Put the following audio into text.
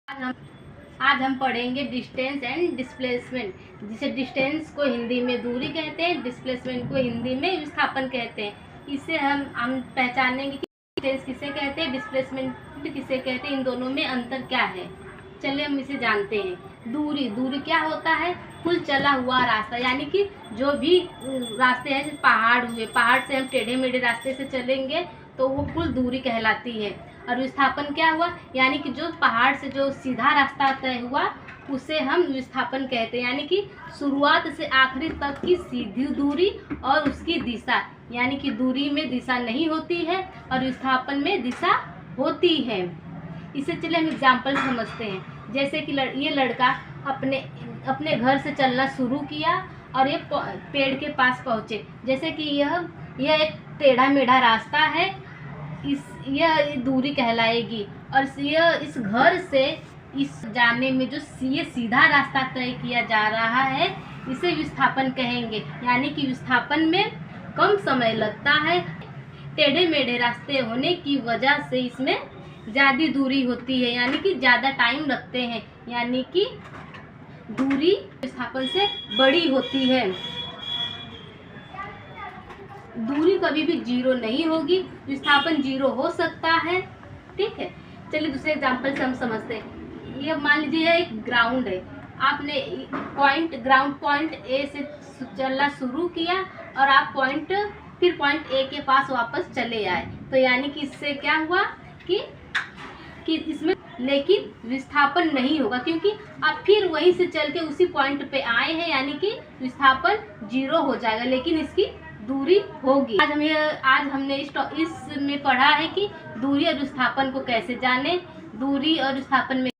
आज हम पढ़ेंगे डिस्टेंस एंड डिस्प्लेसमेंट, जिसे डिस्टेंस को हिंदी में दूरी कहते हैं, डिस्प्लेसमेंट को हिंदी में विस्थापन कहते हैं। इससे हम पहचानेंगे कि डिस्टेंस किसे कहते हैं, डिस्प्लेसमेंट किसे कहते हैं, इन दोनों में अंतर क्या है। चलिए हम इसे जानते हैं। दूरी क्या होता है? कुल चला हुआ रास्ता, यानी कि जो भी रास्ते हैं, पहाड़ हुए, पहाड़ से हम टेढ़े मेढ़े रास्ते से चलेंगे तो वो कुल दूरी कहलाती है। और विस्थापन क्या हुआ? यानी कि जो पहाड़ से जो सीधा रास्ता तय हुआ उसे हम विस्थापन कहते हैं, यानी कि शुरुआत से आखिरी तक की सीधी दूरी और उसकी दिशा, यानी कि दूरी में दिशा नहीं होती है और विस्थापन में दिशा होती है। इसे चलिए हम एग्जाम्पल समझते हैं। जैसे कि ये लड़का अपने घर से चलना शुरू किया और ये पेड़ के पास पहुँचे। जैसे कि यह एक टेढ़ा मेढ़ा रास्ता है, यह दूरी कहलाएगी। और इस घर से इस जाने में जो ये सीधा रास्ता तय किया जा रहा है इसे विस्थापन कहेंगे, यानी कि विस्थापन में कम समय लगता है। टेढ़े मेढ़े रास्ते होने की वजह से इसमें ज़्यादा दूरी होती है, यानी कि ज़्यादा टाइम लगते हैं, यानी कि दूरी विस्थापन से बड़ी होती है। दूरी कभी भी जीरो नहीं होगी, विस्थापन जीरो हो सकता है। ठीक है, चलिए दूसरे एग्जांपल से हम समझते हैं। ये मान लीजिए एक ग्राउंड है, आपने ग्राउंड पॉइंट ए से चलना शुरू किया और आप पॉइंट ए के पास वापस चले आए, तो यानी कि इससे क्या हुआ कि इसमें लेकिन विस्थापन नहीं होगा, क्योंकि आप फिर वहीं से चल के उसी पॉइंट पे आए हैं, यानी कि विस्थापन जीरो हो जाएगा, लेकिन इसकी दूरी होगी। आज हमने इसमें पढ़ा है कि दूरी और विस्थापन को कैसे जाने। दूरी और विस्थापन में